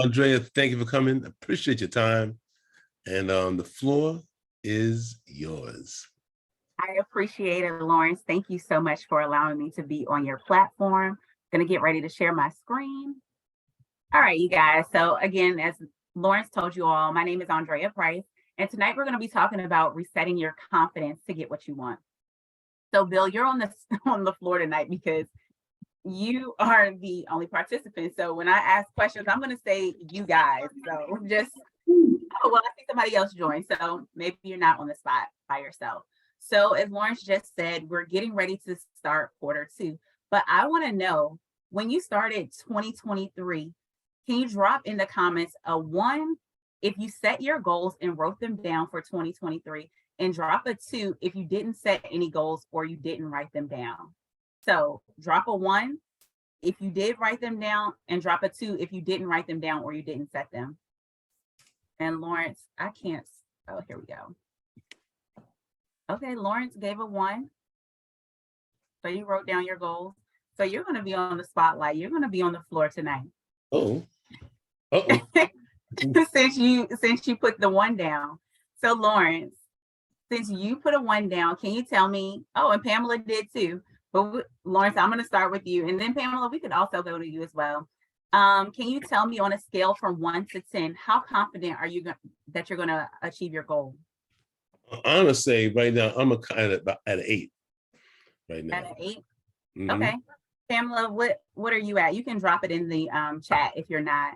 Arndreya, thank you for coming. Appreciate your time. And the floor is yours. I appreciate it, Lawrence. Thank you so much for allowing me to be on your platform. Going to get ready to share my screen. All right, you guys. So again, as Lawrence told you all, my name is Arndreya Price. And tonight we're going to be talking about resetting your confidence to get what you want. So Bill, you're on the floor tonight because you are the only participant. So when I ask questions, I'm going to say you guys. So just, oh, well, I see somebody else join. So maybe you're not on the spot by yourself. So as Lawrence just said, we're getting ready to start Q2. But I want to know, when you started 2023, can you drop in the comments a 1 if you set your goals and wrote them down for 2023, and drop a 2 if you didn't set any goals or you didn't write them down. So drop a 1 if you did write them down, and drop a 2 if you didn't write them down or you didn't set them. And Lawrence, I can't, oh, here we go. Okay, Lawrence gave a 1. So you wrote down your goals. So you're going to be on the spotlight. You're going to be on the floor tonight. Oh. Uh-oh. since you put the 1 down. So Lawrence, since you put a 1 down, can you tell me, oh, and Pamela did too. But Lawrence, I'm going to start with you. And then Pamela, we could also go to you as well. Can you tell me on a scale from 1 to 10, how confident are you that you're going to achieve your goal? I'm gonna say right now, I'm kind of at an 8 right now. At an 8? Mm-hmm. Okay. Pamela, what are you at? You can drop it in the chat if you're not.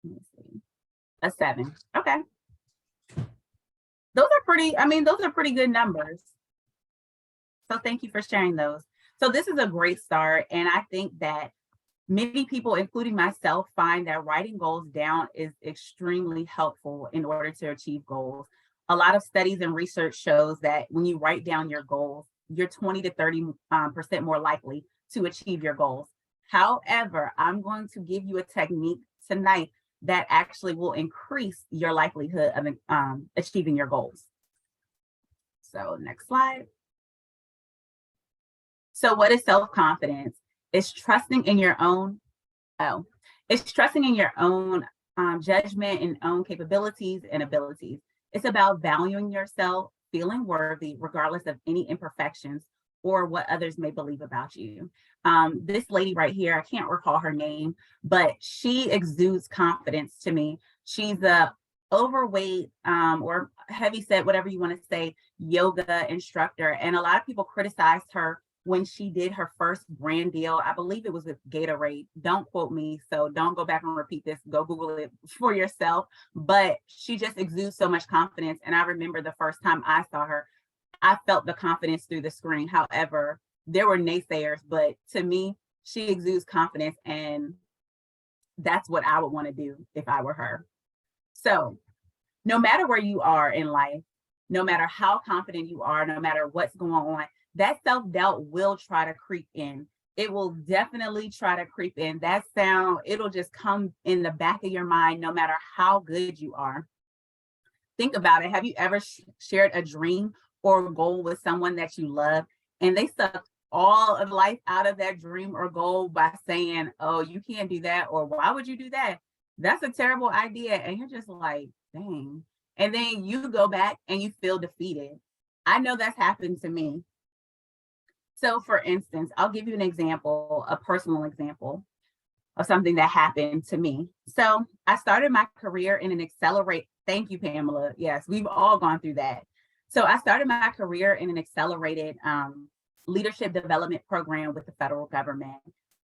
Let me see. A 7. Okay. Those are pretty good numbers. So thank you for sharing those. So this is a great start. And I think that many people, including myself, find that writing goals down is extremely helpful in order to achieve goals. A lot of studies and research shows that when you write down your goals, you're 20 to 30% more likely to achieve your goals. However, I'm going to give you a technique tonight that actually will increase your likelihood of achieving your goals. So next slide. So what is self-confidence? It's trusting in your own, judgment and own capabilities and abilities. It's about valuing yourself, feeling worthy, regardless of any imperfections or what others may believe about you. This lady right here, I can't recall her name, but she exudes confidence to me. She's a overweight or heavyset, whatever you want to say, yoga instructor. And a lot of people criticized her when she did her first brand deal. I believe it was with Gatorade. Don't quote me, so don't go back and repeat this. Go Google it for yourself. But she just exudes so much confidence. And I remember the first time I saw her, I felt the confidence through the screen. However, there were naysayers, but to me, she exudes confidence, and that's what I would want to do if I were her. So no matter where you are in life, no matter how confident you are, no matter what's going on, that self-doubt will try to creep in. It will definitely try to creep in. That sound, it'll just come in the back of your mind, no matter how good you are. Think about it. Have you ever shared a dream or a goal with someone that you love, and they sucked all of life out of that dream or goal by saying, oh, you can't do that, or why would you do that? That's a terrible idea. And you're just like, dang. And then you go back and you feel defeated. I know that's happened to me. So for instance, I'll give you an example, a personal example of something that happened to me. So I started my career in an thank you, Pamela. Yes, we've all gone through that. So I started my career in an accelerated leadership development program with the federal government.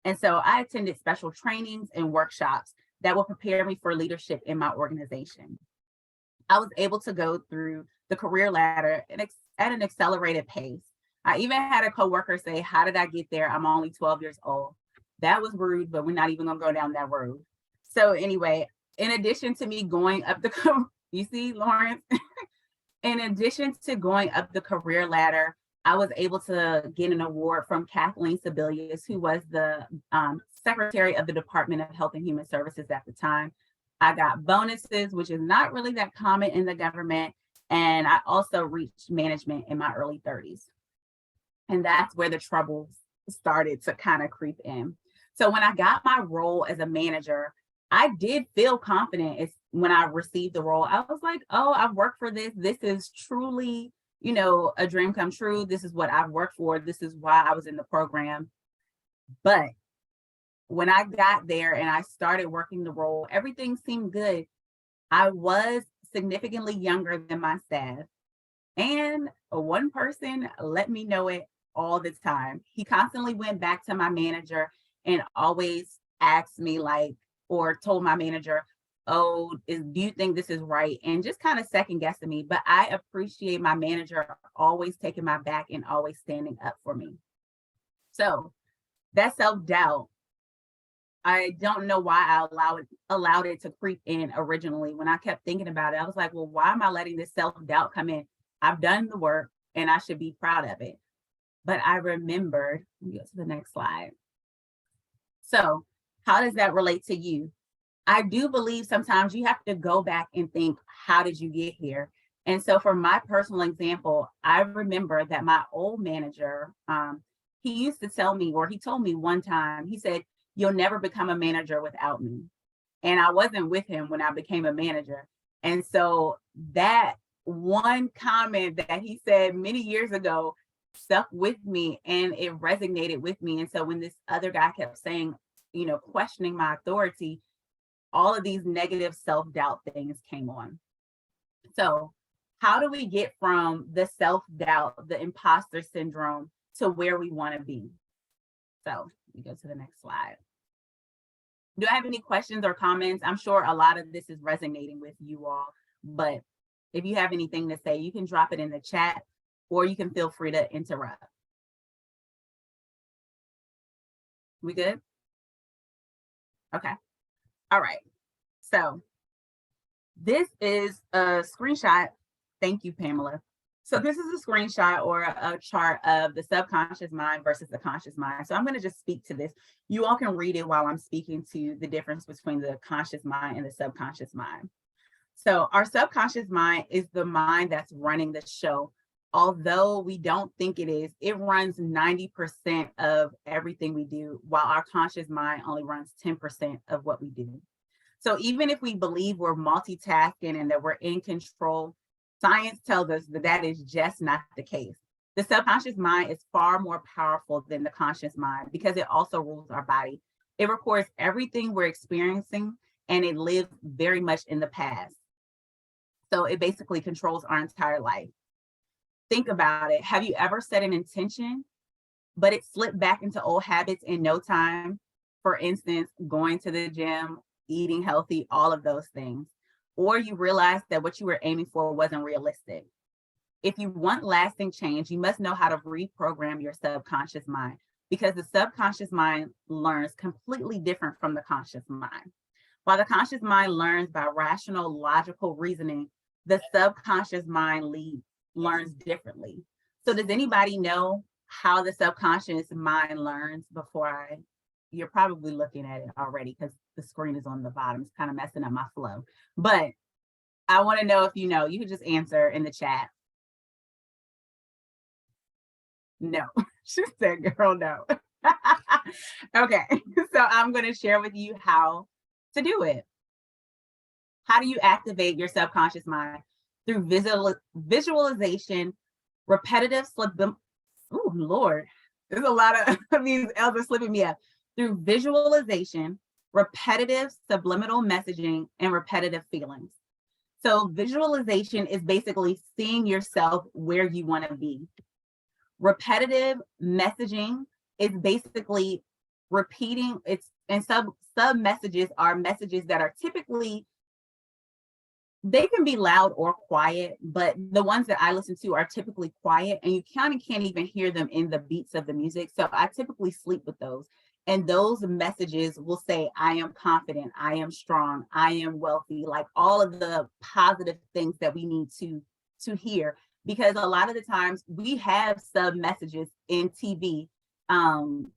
And so I attended special trainings and workshops that will prepare me for leadership in my organization. I was able to go through the career ladder at an accelerated pace. I even had a coworker say, how did I get there? I'm only 12 years old. That was rude, but we're not even gonna go down that road. So anyway, in addition to me going up you see, Lawrence? In addition to going up the career ladder, I was able to get an award from Kathleen Sebelius, who was the Secretary of the Department of Health and Human Services at the time. I got bonuses, which is not really that common in the government. And I also reached management in my early 30s. And that's where the troubles started to kind of creep in. So when I got my role as a manager, I did feel confident. It's when I received the role, I was like, oh, I've worked for this. This is truly, a dream come true. This is what I've worked for. This is why I was in the program. But when I got there and I started working the role, everything seemed good. I was significantly younger than my staff. And one person let me know it all the time. He constantly went back to my manager and always asked me, like, or told my manager, oh, do you think this is right? And just kind of second guessing me. But I appreciate my manager always taking my back and always standing up for me. So that self-doubt, I don't know why I allowed it to creep in originally. When I kept thinking about it, I was like, well, why am I letting this self-doubt come in? I've done the work and I should be proud of it. But I remembered, let me go to the next slide. So how does that relate to you? I do believe sometimes you have to go back and think, how did you get here? And so for my personal example, I remember that my old manager, he used to tell me, or he told me one time, he said, you'll never become a manager without me. And I wasn't with him when I became a manager. And so that one comment that he said many years ago stuck with me and it resonated with me. And so when this other guy kept saying, questioning my authority, all of these negative self-doubt things came on. So how do we get from the self-doubt, the imposter syndrome, to where we want to be? So we go to the next slide. Do I have any questions or comments? I'm sure a lot of this is resonating with you all, but if you have anything to say, you can drop it in the chat or you can feel free to interrupt. We good? Okay. All right. So this is a screenshot. Thank you, Pamela. So this is a screenshot or a chart of the subconscious mind versus the conscious mind. So I'm going to just speak to this. You all can read it while I'm speaking to the difference between the conscious mind and the subconscious mind. So our subconscious mind is the mind that's running the show. Although we don't think it is, it runs 90% of everything we do, while our conscious mind only runs 10% of what we do. So even if we believe we're multitasking and that we're in control, science tells us that that is just not the case. The subconscious mind is far more powerful than the conscious mind because it also rules our body. It records everything we're experiencing and it lives very much in the past. So it basically controls our entire life. Think about it. Have you ever set an intention, but it slipped back into old habits in no time? For instance, going to the gym, eating healthy, all of those things. Or you realize that what you were aiming for wasn't realistic. If you want lasting change, you must know how to reprogram your subconscious mind because the subconscious mind learns completely different from the conscious mind. While the conscious mind learns by rational, logical reasoning, the subconscious mind learns differently. So does anybody know how the subconscious mind learns you're probably looking at it already because the screen is on the bottom. It's kind of messing up my flow. But I want to know if you know. You can just answer in the chat. No, she said, girl, no. Okay, so I'm going to share with you how to do it. How do you activate your subconscious mind? Through visualization, repetitive oh, Lord, there's a lot of these L's are slipping me up. Through visualization, repetitive subliminal messaging, and repetitive feelings. So visualization is basically seeing yourself where you want to be. Repetitive messaging is basically repeating and sub messages are messages that are typically, they can be loud or quiet, but the ones that I listen to are typically quiet and you kind of can't even hear them in the beats of the music. So I typically sleep with those. And those messages will say, I am confident, I am strong, I am wealthy, like all of the positive things that we need to hear. Because a lot of the times we have sub messages in TV. And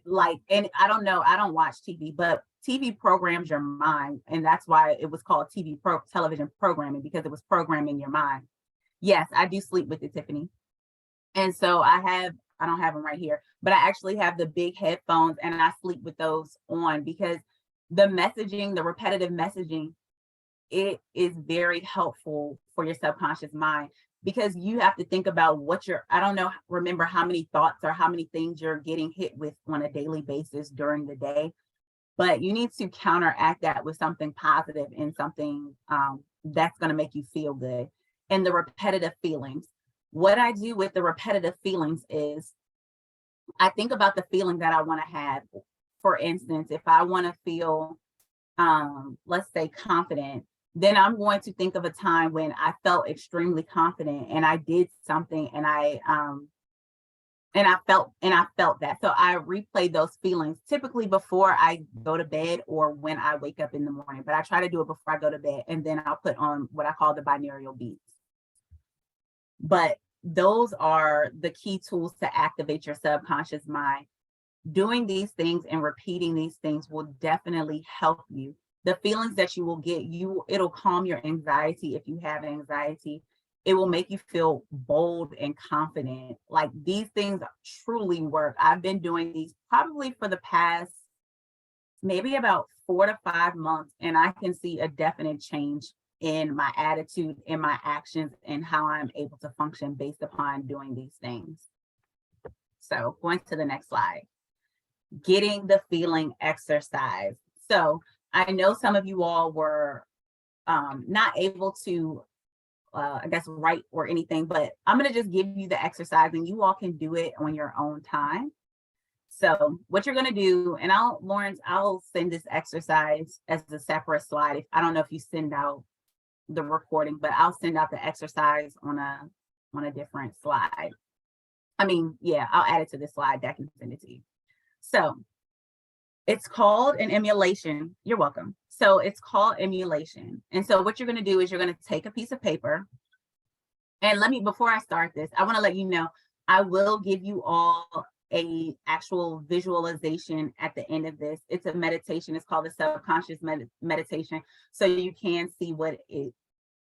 I don't know, I don't watch TV, but TV programs your mind. And that's why it was called television programming, because it was programming your mind. Yes, I do sleep with it, Tiffany. And so I have I don't have them right here, but I actually have the big headphones and I sleep with those on because the messaging, the repetitive messaging, it is very helpful for your subconscious mind because you have to think about what you're, I don't know, remember how many thoughts or how many things you're getting hit with on a daily basis during the day, but you need to counteract that with something positive and something that's going to make you feel good. And the repetitive feelings. What I do with the repetitive feelings is I think about the feeling that I want to have. For instance, if I want to feel, let's say, confident, then I'm going to think of a time when I felt extremely confident and I did something and I felt that. So I replay those feelings typically before I go to bed or when I wake up in the morning, but I try to do it before I go to bed, and then I'll put on what I call the binaural beats. But those are the key tools to activate your subconscious mind. Doing these things and repeating these things will definitely help you. The feelings that you will get, it'll calm your anxiety if you have anxiety. It will make you feel bold and confident. Like, these things truly work. I've been doing these probably for the past maybe about 4 to 5 months, and I can see a definite change in my attitude, in my actions, and how I'm able to function based upon doing these things. So going to the next slide. Getting the feeling exercise. So I know some of you all were not able to, I guess, write or anything, but I'm going to just give you the exercise and you all can do it on your own time. So what you're going to do, and I'll send this exercise as a separate slide. I don't know if you send out the recording, but I'll send out the exercise on a different slide. I mean, yeah, I'll add it to this slide that I can send it to you. So it's called an emulation. You're welcome. So it's called emulation. And so what you're going to do is you're going to take a piece of paper. And before I start this, I want to let you know, I will give you all a actual visualization at the end of this. It's a meditation. It's called the subconscious meditation. So you can see what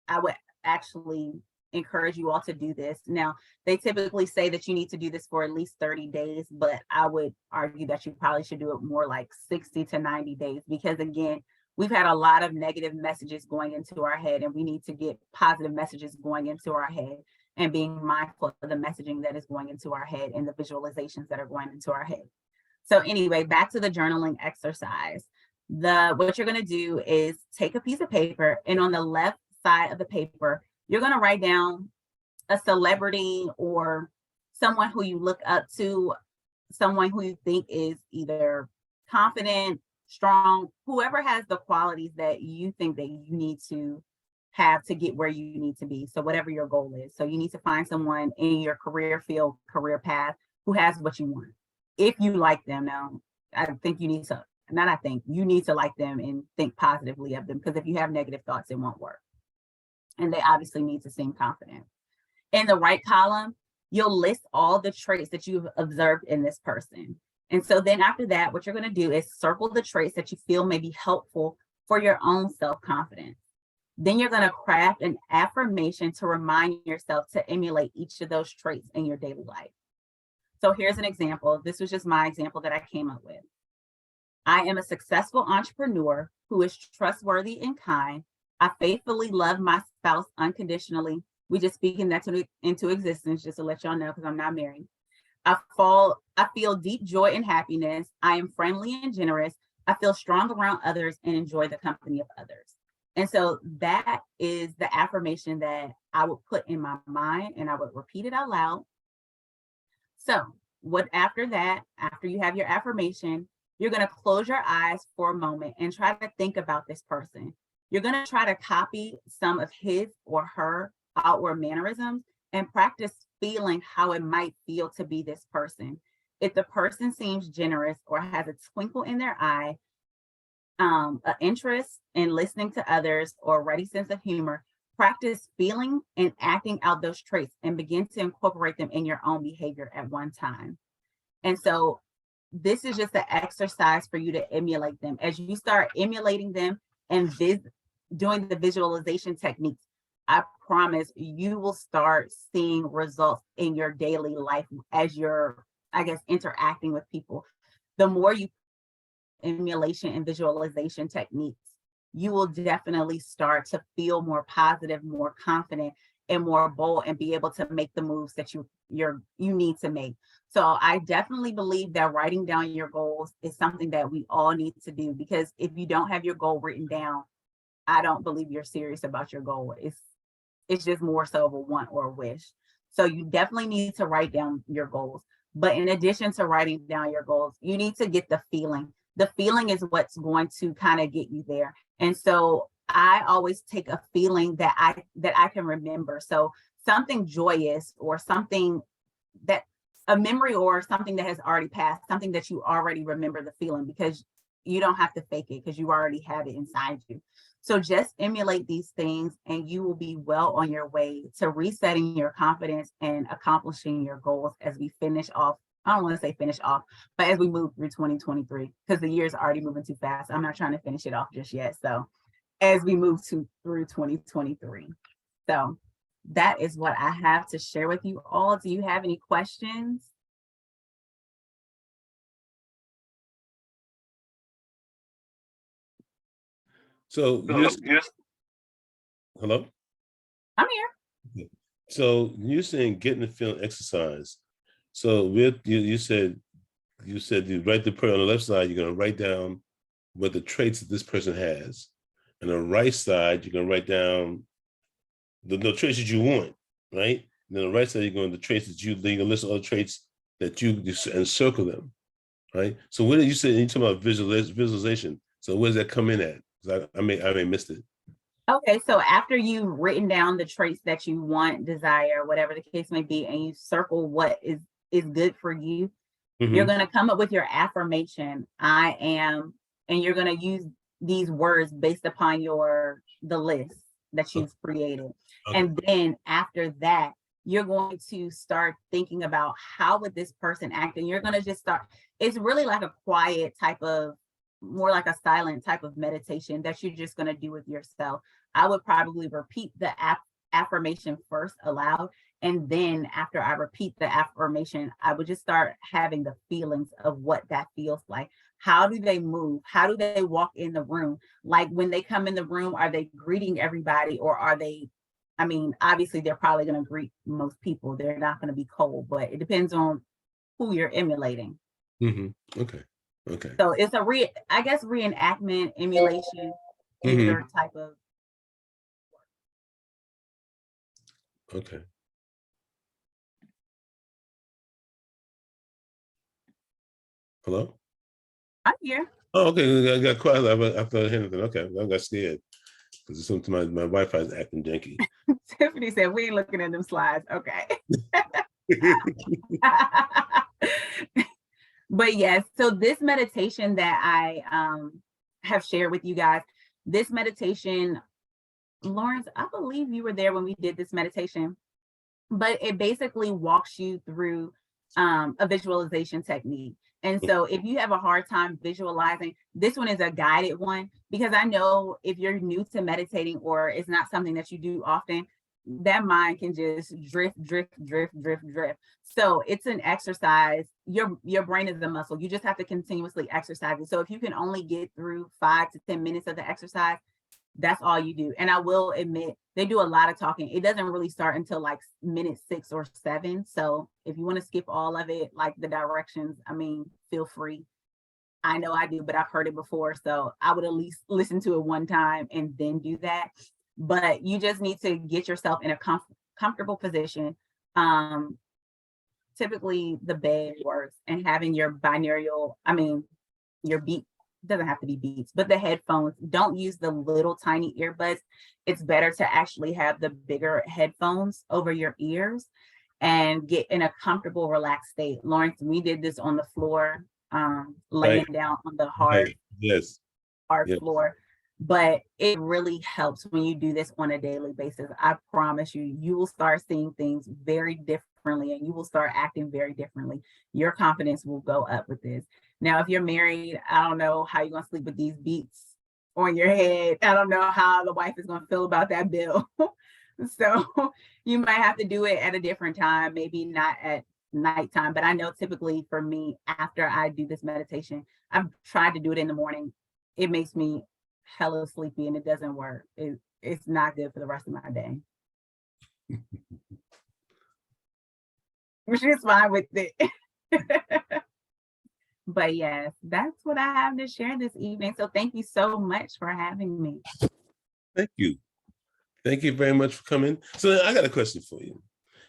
I would actually encourage you all to do this. Now, they typically say that you need to do this for at least 30 days, but I would argue that you probably should do it more like 60 to 90 days, because again, we've had a lot of negative messages going into our head, and we need to get positive messages going into our head and being mindful of the messaging that is going into our head and the visualizations that are going into our head. So anyway, back to the journaling exercise. What you're going to do is take a piece of paper, and on the left side of the paper, you're going to write down a celebrity or someone who you look up to, someone who you think is either confident, strong, whoever has the qualities that you think that you need to have to get where you need to be. So whatever your goal is. So you need to find someone in your career field, career path, who has what you want. If you like them now, you need to like them and think positively of them, because if you have negative thoughts, it won't work. And they obviously need to seem confident. In the right column, you'll list all the traits that you've observed in this person. And so then after that, what you're going to do is circle the traits that you feel may be helpful for your own self-confidence. Then you're going to craft an affirmation to remind yourself to emulate each of those traits in your daily life. So here's an example. This was just my example that I came up with. I am a successful entrepreneur who is trustworthy and kind. I faithfully love my spouse unconditionally. We just speaking that into existence, just to let y'all know, because I'm not married. I feel deep joy and happiness. I am friendly and generous. I feel strong around others and enjoy the company of others. And so that is the affirmation that I would put in my mind, and I would repeat it out loud. So after you have your affirmation, you're going to close your eyes for a moment and try to think about this person. You're going to try to copy some of his or her outward mannerisms and practice feeling how it might feel to be this person. If the person seems generous or has a twinkle in their eye, an interest in listening to others, or a ready sense of humor, practice feeling and acting out those traits and begin to incorporate them in your own behavior at one time. And so this is just an exercise for you to emulate them. As you start emulating them and doing the visualization techniques, I promise you will start seeing results in your daily life as you're, I guess, interacting with people. The more you emulation and visualization techniques, you will definitely start to feel more positive, more confident, and more bold, and be able to make the moves that you need to make. So I definitely believe that writing down your goals is something that we all need to do, because if you don't have your goal written down, I don't believe you're serious about your goal. It's just more so of a want or a wish. So you definitely need to write down your goals. But in addition to writing down your goals, you need to get the feeling. The feeling is what's going to kind of get you there. And so I always take a feeling that I can remember. So something joyous, or something that, a memory or something that has already passed, something that you already remember the feeling, because you don't have to fake it, because you already have it inside you. So just emulate these things and you will be well on your way to resetting your confidence and accomplishing your goals as we finish off. I don't want to say finish off, but as we move through 2023, because the year's already moving too fast. I'm not trying to finish it off just yet. So as we move through 2023. So that is what I have to share with you all. Do you have any questions? So hello? I'm here. So you're saying getting the feeling exercise. So you said you write the prayer on the left side, you're going to write down what the traits that this person has. And on the right side, you're going to write down the traits that you want, right? And then on the right side, you're going to the traits that you're going to list all the traits that you encircle them, right? So what did you say? You talking about visualization. So where does that come in at? I may missed it. Okay, so after you've written down the traits that you want, desire, whatever the case may be, and you circle what is good for you, you're going to come up with your affirmation, I am, and you're going to use these words based upon the list that you've created. Okay. And then after that, you're going to start thinking about how would this person act, and you're going to just start. It's really like a quiet type of, more like a silent type of meditation that you're just going to do with yourself. I would probably repeat the affirmation first aloud. And then after I repeat the affirmation, I would just start having the feelings of what that feels like. How do they move? How do they walk in the room? Like when they come in the room, are they greeting everybody, or are they, I mean, obviously they're probably going to greet most people. They're not going to be cold, but it depends on who you're emulating. Okay. Okay. So it's I guess reenactment, emulation, either type of. Okay. Hello? I'm here. Oh, okay. I got quiet. I thought anything. Okay. I got scared because my Wi-Fi is acting janky. Tiffany said, we ain't looking at them slides. Okay. But yes, so this meditation that I have shared with you guys, this meditation, Lawrence, I believe you were there when we did this meditation, but it basically walks you through a visualization technique. And so if you have a hard time visualizing, this one is a guided one, because I know if you're new to meditating or it's not something that you do often, that mind can just drift. So it's an exercise. Your brain is a muscle. You just have to continuously exercise it. So if you can only get through 5 to 10 minutes of the exercise, that's all you do. And I will admit, they do a lot of talking. It doesn't really start until like minute 6 or 7. So if you want to skip all of it, like the directions, I mean, feel free. I know I do, but I've heard it before. So I would at least listen to it one time and then do that. But you just need to get yourself in a comfortable position. Typically the bed works, and having your binaural, I mean, your beat, doesn't have to be beats, but the headphones, don't use the little tiny earbuds. It's better to actually have the bigger headphones over your ears and get in a comfortable, relaxed state. Lawrence, we did this on the floor, laying down on the hard, floor. But it really helps when you do this on a daily basis. I promise you, you will start seeing things very differently, and you will start acting very differently. Your confidence will go up with this. Now, if you're married, I don't know how you're going to sleep with these beats on your head. I don't know how the wife is going to feel about that bill. So you might have to do it at a different time, maybe not at nighttime. But I know typically for me, after I do this meditation, I've tried to do it in the morning. It makes me hella sleepy and it doesn't work. It's not good for the rest of my day, which is fine with it. But yes, that's what I have to share this evening. So thank you so much for having me. Thank you. Thank you very much for coming. So I got a question for you,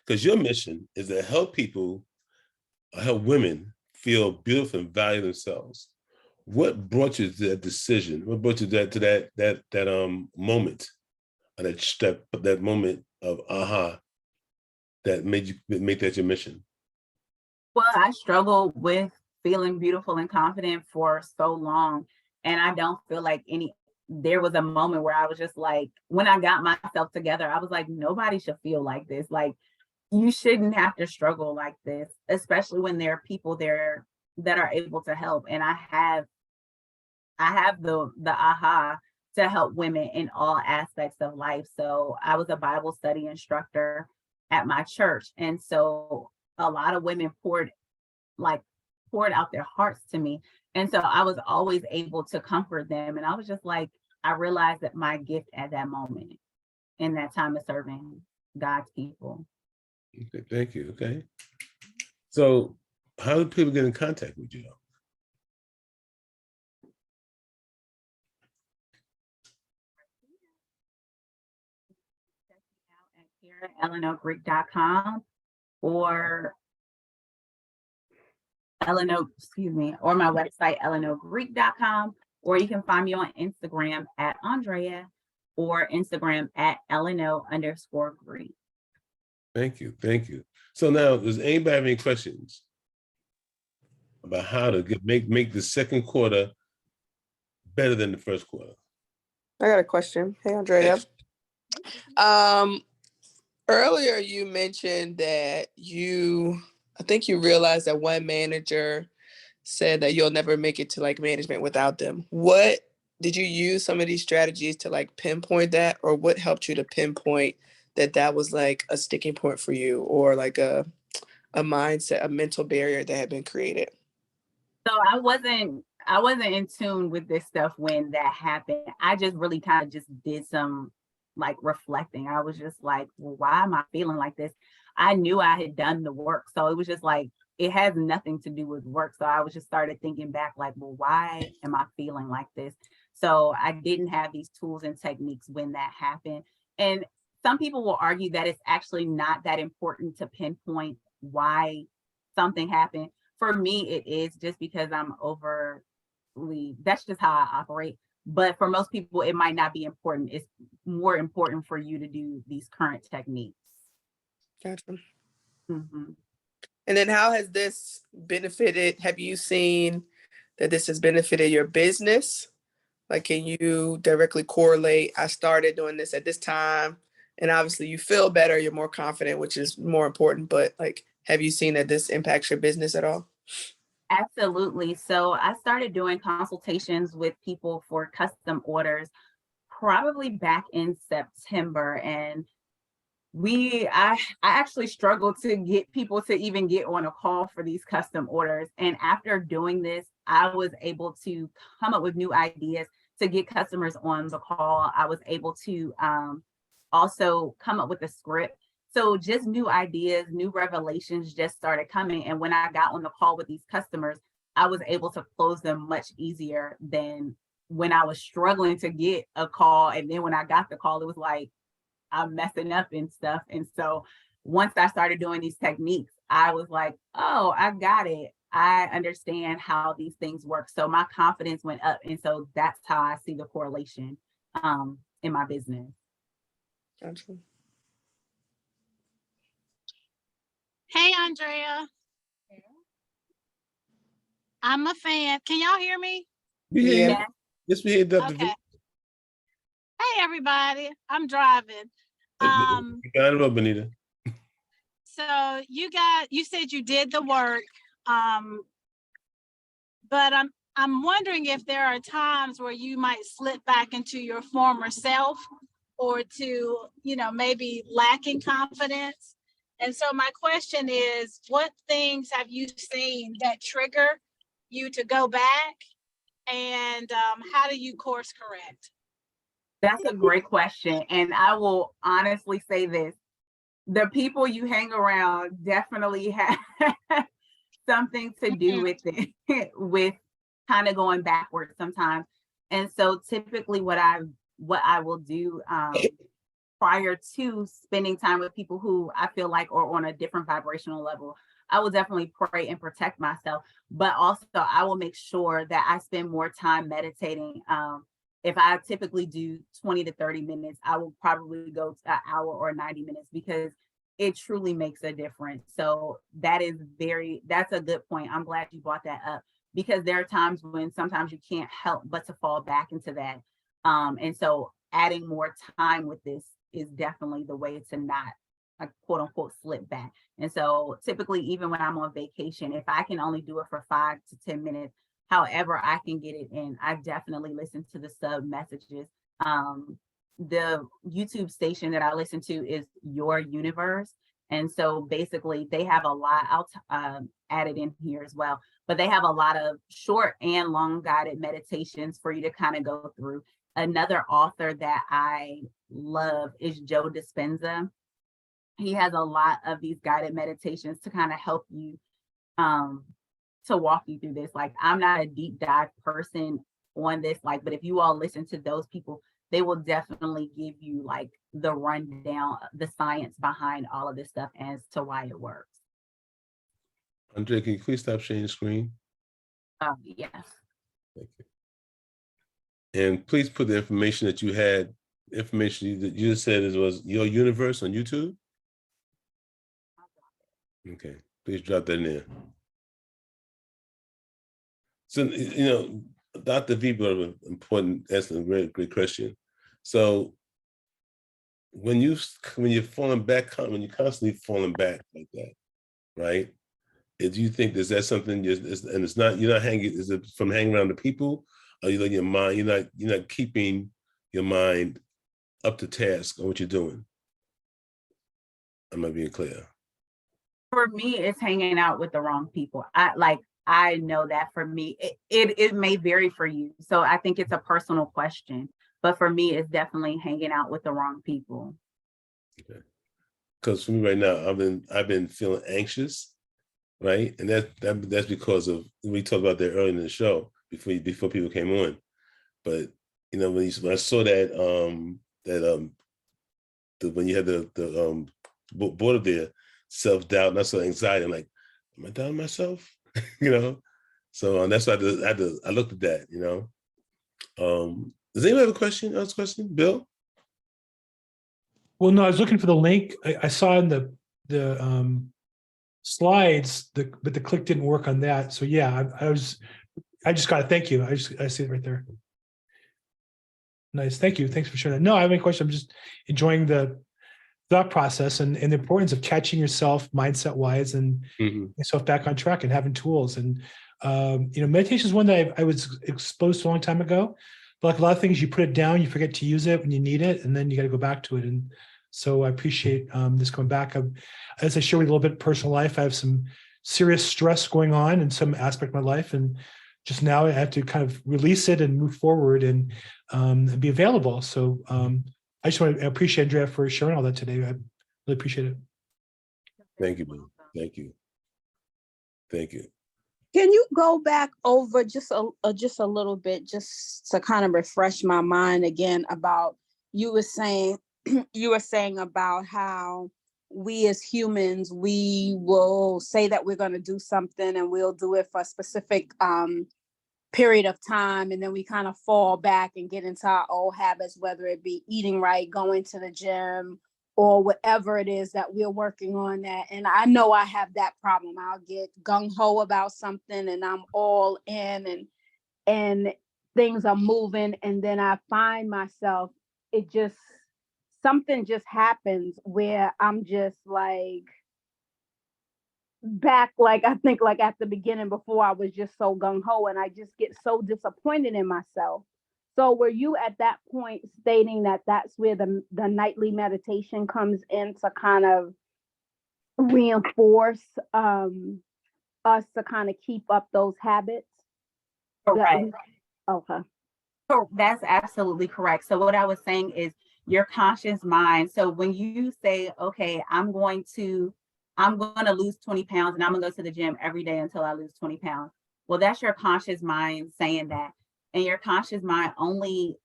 because your mission is to help people, help women feel beautiful and value themselves. What brought you to that decision? What brought you to that moment, that moment of aha, that made you make that your mission? Well, I struggled with feeling beautiful and confident for so long. And I don't feel like there was a moment where I was just like, when I got myself together, I was like, nobody should feel like this. Like, you shouldn't have to struggle like this, especially when there are people there that are able to help. And I have the aha to help women in all aspects of life. So I was a Bible study instructor at my church. And so a lot of women like poured out their hearts to me. And so I was always able to comfort them. And I was just like, I realized that my gift at that moment in that time of serving God's people. Okay, thank you. Okay. So how do people get in contact with you? LNOGreek.com or or my website, LNOGreek.com, or you can find me on Instagram at Arndreya or Instagram at LNO_Greek. Thank you. Thank you. So now, does anybody have any questions about how to make the second quarter better than the first quarter? I got a question. Hey, Andrea. Earlier you mentioned that I think you realized that one manager said that you'll never make it to like management without them. What did you use some of these strategies to like pinpoint that, or what helped you to pinpoint that was like a sticking point for you, or like a mindset, a mental barrier that had been created? So I wasn't in tune with this stuff when that happened. I just really kind of just did some like reflecting. I was just like, well, why am I feeling like this? I knew I had done the work. So it was just like, it has nothing to do with work. So I was just started thinking back like, well, why am I feeling like this? So I didn't have these tools and techniques when that happened. And some people will argue that it's actually not that important to pinpoint why something happened. For me, it is, just because I'm that's just how I operate. But for most people, it might not be important. It's more important for you to do these current techniques. Gotcha. Mm-hmm. And then how has this benefited? Have you seen that this has benefited your business? Like, can you directly correlate, I started doing this at this time, and obviously you feel better, you're more confident, which is more important, but like, have you seen that this impacts your business at all? Absolutely. So I started doing consultations with people for custom orders probably back in September. And I actually struggled to get people to even get on a call for these custom orders. And after doing this, I was able to come up with new ideas to get customers on the call. I was able to also come up with a script. So just new ideas, new revelations just started coming. And when I got on the call with these customers, I was able to close them much easier than when I was struggling to get a call. And then when I got the call, it was like, I'm messing up and stuff. And so once I started doing these techniques, I was like, oh, I got it. I understand how these things work. So my confidence went up. And so that's how I see the correlation in my business. Gotcha. Hey, Arndreya. I'm a fan. Can y'all hear me? We hear Yeah. you. Yes, we hear Dr. Okay. Hey, everybody. I'm driving. You got it up, Benita. So you said you did the work, but I'm wondering if there are times where you might slip back into your former self, or to, maybe lacking confidence. And so my question is, what things have you seen that trigger you to go back? And how do you course correct? That's a great question. And I will honestly say this. The people you hang around definitely have something to do with it, with kind of going backwards sometimes. And so typically what I will do prior to spending time with people who I feel like are on a different vibrational level, I will definitely pray and protect myself, but also I will make sure that I spend more time meditating. If I typically do 20 to 30 minutes, I will probably go to an hour or 90 minutes because it truly makes a difference. So that's a good point. I'm glad you brought that up because there are times when sometimes you can't help but to fall back into that. And so adding more time with this is definitely the way to not quote unquote slip back. And so typically, even when I'm on vacation, if I can only do it for 5 to 10 minutes, however I can get it in, I definitely listen to the sub messages. The YouTube station that I listen to is Your Universe. And so basically they have a lot, I'll add it in here as well, but they have a lot of short and long guided meditations for you to kind of go through. Another author that I love is Joe Dispenza. He has a lot of these guided meditations to kind of help you to walk you through this. Like, I'm not a deep dive person on this, like, but if you all listen to those people, they will definitely give you like the rundown, the science behind all of this stuff as to why it works. Arndreya, can you please stop sharing the screen? Yes. Thank you. And please put the information that you had, information that you just said was Your Universe on YouTube. Okay, please drop that in there. So, Dr. V brought up an important, excellent, great question. So when you're falling back, when you're constantly falling back like that, right? Do you think that something and it's not, you're not hanging, is it from hanging around the people? Or you let your mind, you're not keeping your mind up to task on what you're doing? Am I being clear? For me, it's hanging out with the wrong people. I know that for me, it may vary for you. So I think it's a personal question, but for me, it's definitely hanging out with the wrong people. Okay. Because for me right now, I've been feeling anxious, right? And that's because of, we talked about that earlier in the show before people came on. But when I saw that when you had the board there, self-doubt, and I saw anxiety, I'm like, am I doubting myself? So that's why I looked at that. Does anyone have a question? Else question, Bill? Well, no, I was looking for the link. I saw in the slides, but the click didn't work on that. So yeah, I just got it. Thank you. I see it right there. Nice. Thank you. Thanks for sharing that. No, I have any question. I'm just enjoying the thought process and the importance of catching yourself mindset wise and yourself back on track and having tools. And meditation is one that I was exposed to a long time ago. But like a lot of things, you put it down, you forget to use it when you need it, and then you got to go back to it. And so I appreciate this coming back. As I share with you a little bit personal life, I have some serious stress going on in some aspect of my life, and just now I have to kind of release it and move forward and be available. So I just want to appreciate Andrea for sharing all that today. I really appreciate it. Thank you, Bill. Thank you. Thank you. Can you go back over just a little bit, just to kind of refresh my mind again about you were saying about how we as humans, we will say that we're going to do something and we'll do it for a specific period of time, and then we kind of fall back and get into our old habits, whether it be eating right, going to the gym, or whatever it is that we're working on that. And I know I have that problem. I'll get gung-ho about something and I'm all in and things are moving. And then I find myself, something just happens where I'm just like back, like I think like at the beginning before I was just so gung-ho, and I just get so disappointed in myself. So were you at that point stating that that's where the nightly meditation comes in to kind of reinforce us to kind of keep up those habits? Correct. Okay. That's absolutely correct. So what I was saying is your conscious mind. So when you say, okay, I'm going to lose 20 pounds and I'm gonna go to the gym every day until I lose 20 pounds. Well, that's your conscious mind saying that. And your conscious mind only,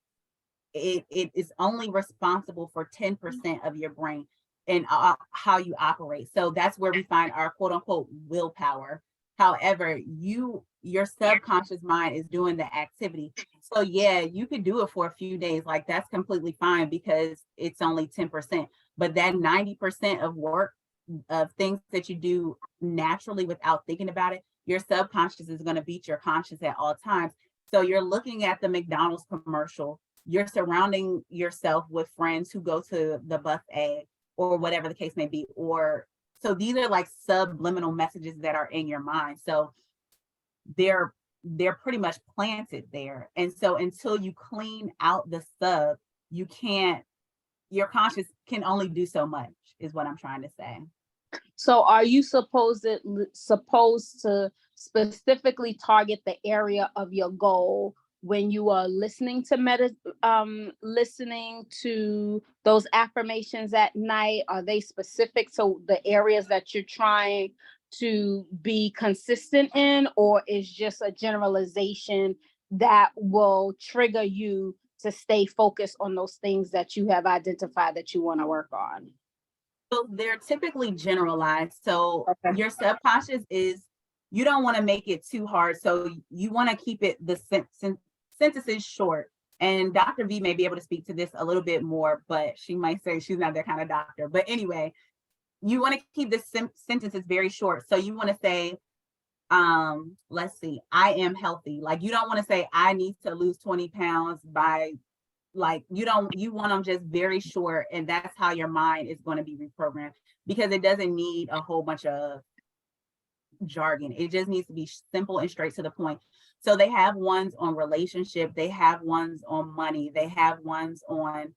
it is only responsible for 10% of your brain and how you operate. So that's where we find our quote unquote willpower. However, your subconscious mind is doing the activity. So yeah, you could do it for a few days. Like that's completely fine because it's only 10%. But that 90% of work, of things that you do naturally without thinking about it, your subconscious is going to beat your conscious at all times. So you're looking at the McDonald's commercial, you're surrounding yourself with friends who go to the buffet or whatever the case may be. Or so these are like subliminal messages that are in your mind. So they're pretty much planted there. And so until you clean out the sub, you can't, your conscious can only do so much, is what I'm trying to say. So are you supposed to specifically target the area of your goal when you are listening to those affirmations at night? Are they specific to the areas that you're trying to be consistent in, or is just a generalization that will trigger you to stay focused on those things that you have identified that you want to work on? So they're typically generalized. So Okay. your subconscious is, you don't want to make it too hard. So you want to keep it, the sentences short. And Dr. V may be able to speak to this a little bit more, but she might say she's not that kind of doctor. But anyway, you want to keep the sentences very short. So you want to say, let's see, I am healthy. Like you don't want to say, I need to lose 20 pounds by, like you want them just very short, and that's how your mind is going to be reprogrammed, because it doesn't need a whole bunch of jargon. It just needs to be simple and straight to the point. So they have ones on relationship, they have ones on money, they have ones on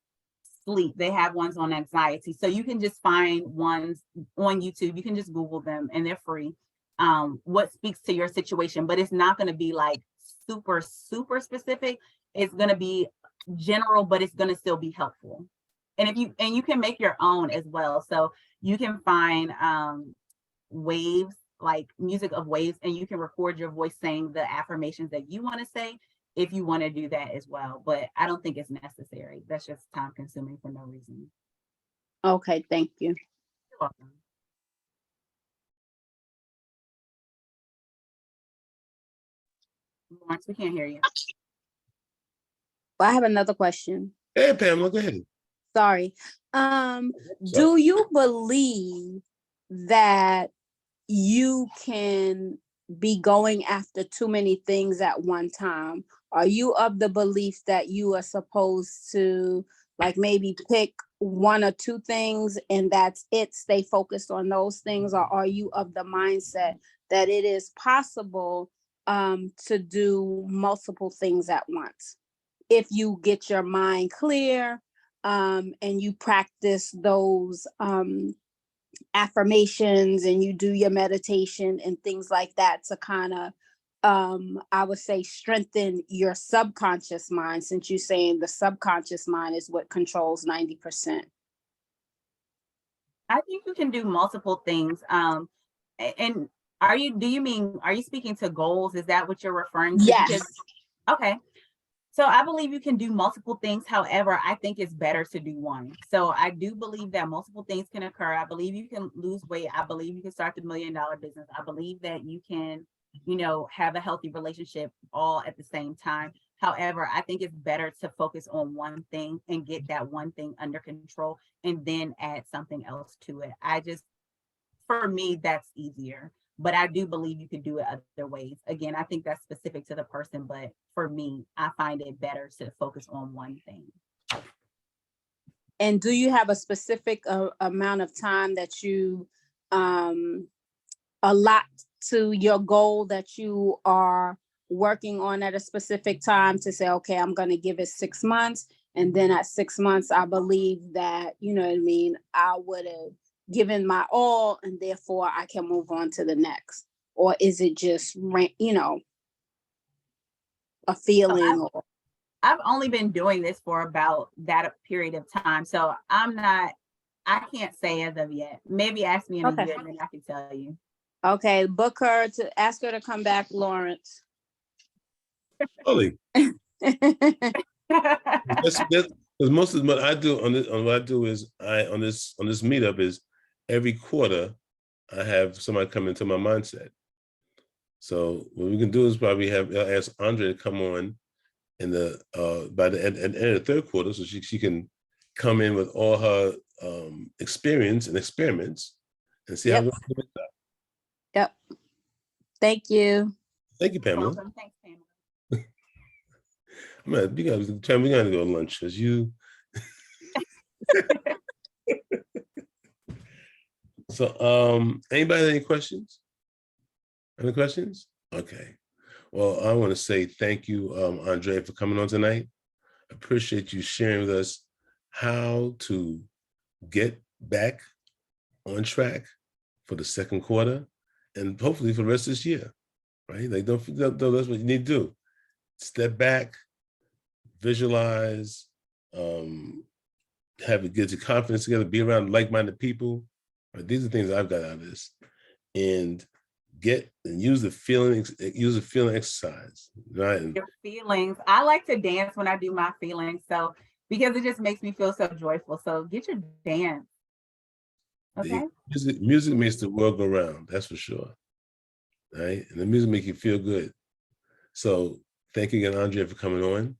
sleep, they have ones on anxiety. So you can just find ones on YouTube, you can just Google them and they're free. What speaks to your situation, but it's not going to be like super specific. It's going to be general, but it's going to still be helpful. And you can make your own as well. So you can find waves, like music of waves, and you can record your voice saying the affirmations that you want to say if you want to do that as well. But I don't think it's necessary. That's just time consuming for no reason. Okay, thank you. You're welcome. Lawrence, we can't hear you. I have another question. Hey, Pamela, go ahead. Sorry. Do you believe that you can be going after too many things at one time? Are you of the belief that you are supposed to like maybe pick one or two things and that's it, stay focused on those things? Or are you of the mindset that it is possible to do multiple things at once if you get your mind clear and you practice those affirmations and you do your meditation and things like that to kind of I would say strengthen your subconscious mind, since you're saying the subconscious mind is what controls 90%? I think you can do multiple things. And are you speaking to goals? Is that what you're referring to? Yes. Because, okay. So I believe you can do multiple things. However, I think it's better to do one. So I do believe that multiple things can occur. I believe you can lose weight. I believe you can start the $1 million business. I believe that you can, have a healthy relationship all at the same time. However, I think it's better to focus on one thing and get that one thing under control and then add something else to it. For me, that's easier. But I do believe you could do it other ways. Again, I think that's specific to the person, but for me, I find it better to focus on one thing. And do you have a specific amount of time that you allot to your goal that you are working on at a specific time to say, okay, I'm going to give it 6 months. And then at 6 months, I believe that, you know what I mean, I would have given my all and therefore I can move on to the next? Or is it just, you know, a feeling? I've only been doing this for about that period of time. So I can't say as of yet. Maybe ask me in a year and then I can tell you. Okay, book her to ask her to come back, Lawrence. Holy. That's because most of what I do on this meetup is every quarter I have somebody come into my mindset. So what we can do is probably ask Arndreya to come on in the by the end of the third quarter, so she can come in with all her experience and experiments and see how we do it. Yep. Thank you. Thank you, Pamela. Welcome. Thanks, Pamela. Man, we gotta go to lunch because you. So, anybody have any questions? Any questions? Okay. Well, I want to say thank you, Arndreya, for coming on tonight. I appreciate you sharing with us how to get back on track for the second quarter and hopefully for the rest of this year, right? Like, don't that's what you need to do. Step back, visualize, get your confidence together, be around like-minded people. Right? These are things I've got out of this. And use the feeling exercise, right? Your feelings. I like to dance when I do my feelings. So because it just makes me feel so joyful. So get your dance. Okay. Music makes the world go round, that's for sure. Right? And the music makes you feel good. So thank you again, Arndreya, for coming on.